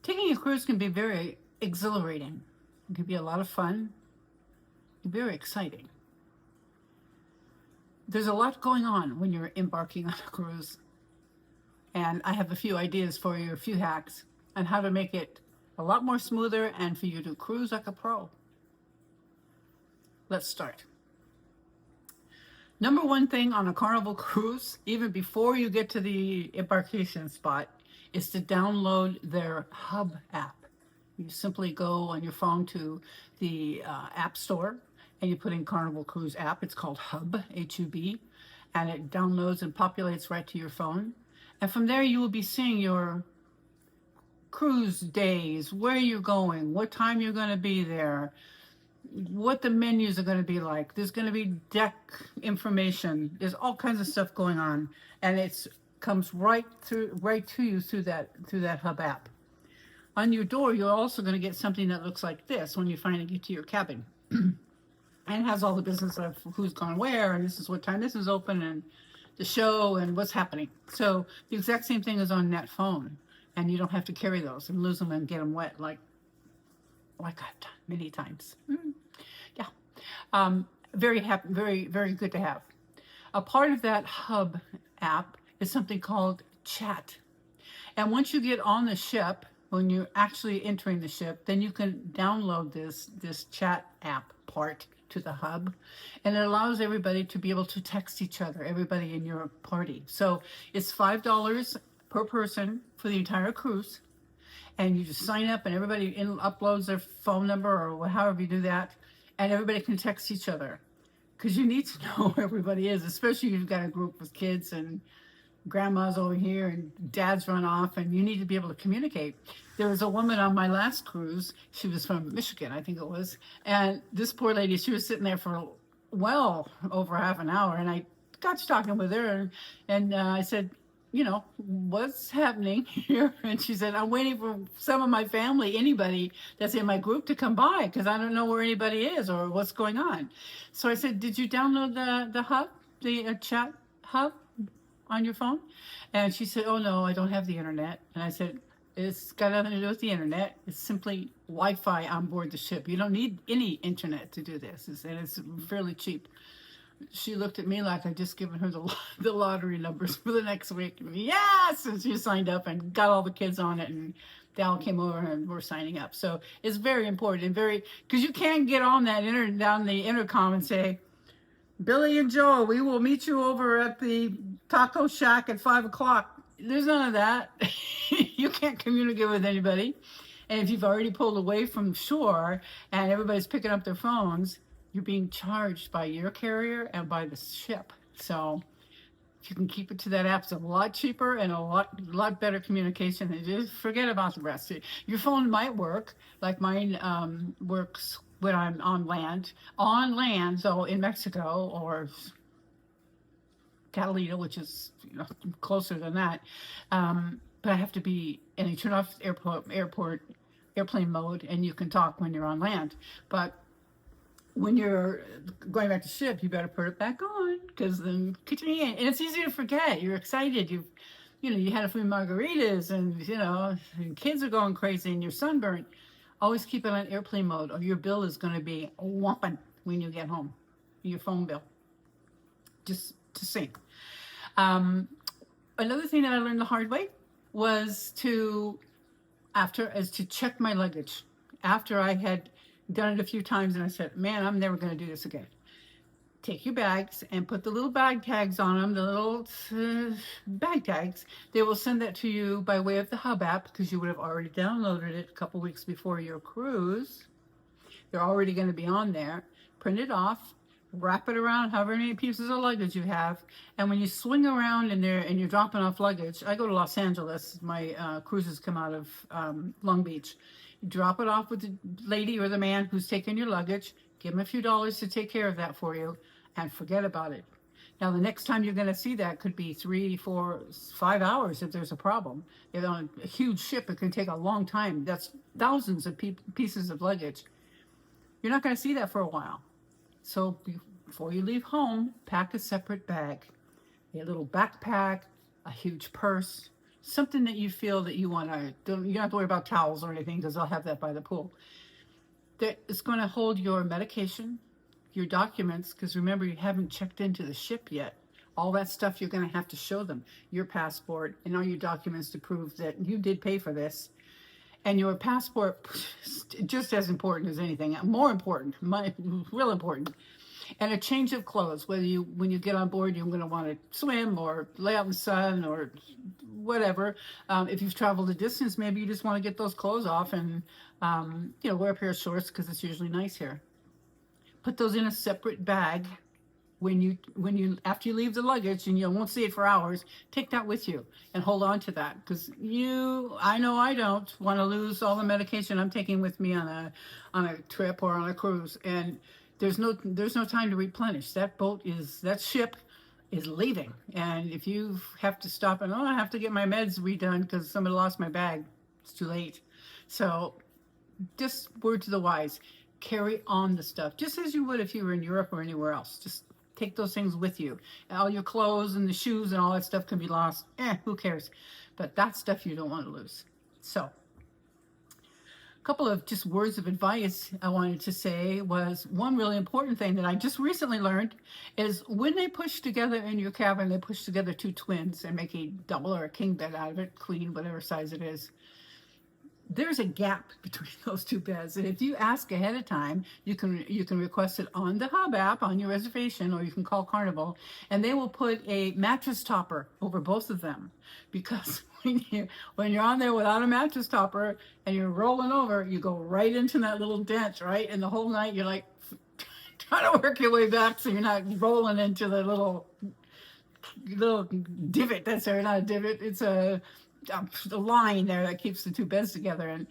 Taking a cruise can be very exhilarating. It can be a lot of fun, very exciting. There's a lot going on when you're embarking on a cruise. And I have a few ideas for you, a few hacks on how to make it a lot more smoother and for you to cruise like a pro. Let's start. Number one thing on a Carnival cruise, even before you get to the embarkation spot, is to download their HUB app. You simply go on your phone to the App Store and you put in Carnival Cruise app. It's called HUB, H-U-B, and it downloads and populates right to your phone. And from there you will be seeing your cruise days, where you're going, what time you're going to be there, what the menus are going to be like. There's going to be deck information. There's all kinds of stuff going on, and it's comes right to you through that HUB app. On your door, you're also going to get something that looks like this when you finally get to your cabin. And it has all the business of who's gone where, and this is what time this is open, and the show, and what's happening. So the exact same thing is on that phone, and you don't have to carry those and lose them and get them wet like I've done many times. Yeah, very happy, very good to have. A part of that HUB app is something called chat, and once you get on the ship, when you're actually entering the ship, then you can download this chat app part to the HUB, and it allows everybody to be able to text each other, everybody in your party. So it's $5 per person for the entire cruise, and you just sign up and everybody uploads their phone number or however you do that, and everybody can text each other, because you need to know where everybody is, especially if you've got a group with kids and grandma's over here and dad's run off, and you need to be able to communicate. There was a woman on my last cruise. She was from Michigan, I think it was. And this poor lady, she was sitting there for well over half an hour. And I got to talking with her, and I said, you know, what's happening here? And she said, I'm waiting for some of my family, anybody that's in my group, to come by, because I don't know where anybody is or what's going on. So I said, did you download the HUB, the chat HUB on your phone? And she said, oh no, I don't have the internet. And I said, it's got nothing to do with the internet. It's simply Wi-Fi on board the ship. You don't need any internet to do this, and it's fairly cheap. She looked at me like I'd just given her the lottery numbers for the next week. Yes! And she signed up and got all the kids on it, and they all came over and were signing up. So it's very important, and because you can't get on that down the intercom and say, Billy and Joe, we will meet you over at the taco shack at 5 o'clock. There's none of that. You can't communicate with anybody. And if you've already pulled away from shore and everybody's picking up their phones, you're being charged by your carrier and by the ship. So if you can keep it to that app, it's a lot cheaper and a lot better communication. And just forget about the rest. Your phone might work, like mine works when I'm on land, so in Mexico or Catalina, which is closer than that. But I have to be, and you turn off airplane mode, and you can talk when you're on land. But when you're going back to ship, you better put it back on, because then and it's easy to forget. You're excited. You had a few margaritas, and and kids are going crazy, and you're sunburnt. Always keep it on airplane mode, or your bill is going to be whopping when you get home. Your phone bill. Just to see. Another thing that I learned the hard way was to check my luggage after I had done it a few times, and I said, man, I'm never going to do this again. Take your bags and put the little bag tags on them, the little bag tags. They will send that to you by way of the HUB app, because you would have already downloaded it a couple weeks before your cruise. They're already going to be on there. Print it off, wrap it around however many pieces of luggage you have, and when you swing around in there and you're dropping off luggage, I go to Los Angeles, my cruises come out of Long Beach. You drop it off with the lady or the man who's taking your luggage, give them a few dollars to take care of that for you, and forget about it. Now, the next time you're going to see that could be 3, 4, 5 hours if there's a problem. If on a huge ship, it can take a long time. That's thousands of pieces of luggage. You're not going to see that for a while. So before you leave home, pack a separate bag. A little backpack, a huge purse, something that you feel that you want to, you don't have to worry about towels or anything because I'll have that by the pool. That it's going to hold your medication, your documents, because remember, you haven't checked into the ship yet. All that stuff you're going to have to show them, your passport and all your documents to prove that you did pay for this. And your passport, just as important as anything, more important, real important. And a change of clothes, whether when you get on board, you're going to want to swim or lay out in the sun or whatever. If you've traveled a distance, maybe you just want to get those clothes off and, wear a pair of shorts because it's usually nice here. Put those in a separate bag. When you after you leave the luggage and you won't see it for hours, take that with you and hold on to that, because I know I don't want to lose all the medication I'm taking with me on a trip or on a cruise, and there's no time to replenish. That ship is leaving, and if you have to stop and I have to get my meds redone because somebody lost my bag, it's too late. So just word to the wise, carry on the stuff just as you would if you were in Europe or anywhere else. Just take those things with you. All your clothes and the shoes and all that stuff can be lost. Who cares? But that stuff you don't want to lose. So a couple of just words of advice I wanted to say was, one really important thing that I just recently learned is when they push together in your cabin, they push together two twins and make a double or a king bed out of it, queen, whatever size it is. There's a gap between those two beds, and if you ask ahead of time, you can request it on the Hub app on your reservation, or you can call Carnival, and they will put a mattress topper over both of them. Because when you're on there without a mattress topper and you're rolling over, you go right into that little dent, right? And the whole night you're like trying to work your way back so you're not rolling into the little divot that's there. Not a divot, it's a line there that keeps the two beds together, and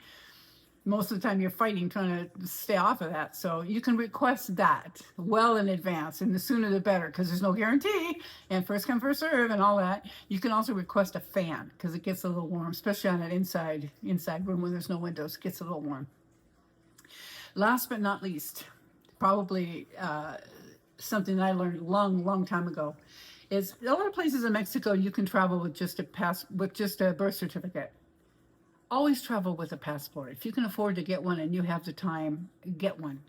most of the time you're fighting trying to stay off of that. So you can request that well in advance, and the sooner the better, because there's no guarantee, and first come first serve and all that. You can also request a fan because it gets a little warm, especially on an inside room when there's no windows. It gets a little warm. Last but not least, probably something that I learned a long time ago, is a lot of places in Mexico you can travel with just a birth certificate. Always travel with a passport. If you can afford to get one and you have the time, get one.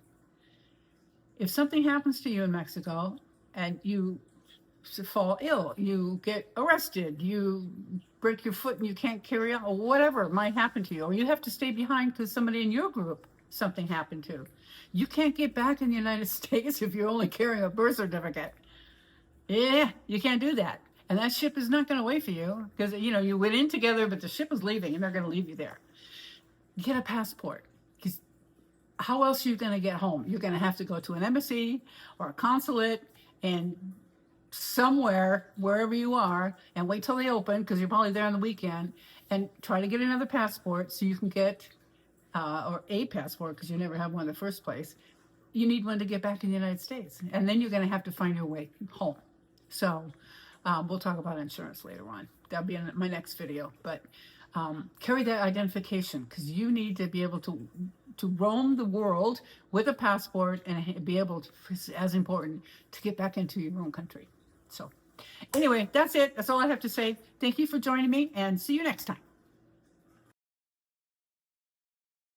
If something happens to you in Mexico and you fall ill, you get arrested, you break your foot and you can't carry on, or whatever might happen to you, or you have to stay behind because somebody in your group something happened to, you can't get back in the United States if you're only carrying a birth certificate. Yeah, you can't do that. And that ship is not going to wait for you because, you went in together, but the ship is leaving and they're going to leave you there. Get a passport, because how else are you going to get home? You're going to have to go to an embassy or a consulate and somewhere, wherever you are, and wait till they open, because you're probably there on the weekend, and try to get another passport so you can get, or a passport because you never had one in the first place. You need one to get back in the United States. And then you're going to have to find your way home. So we'll talk about insurance later on. That'll be in my next video. But carry that identification, because you need to be able to roam the world with a passport and be able to, as important, to get back into your own country. So anyway, that's it. That's all I have to say. Thank you for joining me, and see you next time.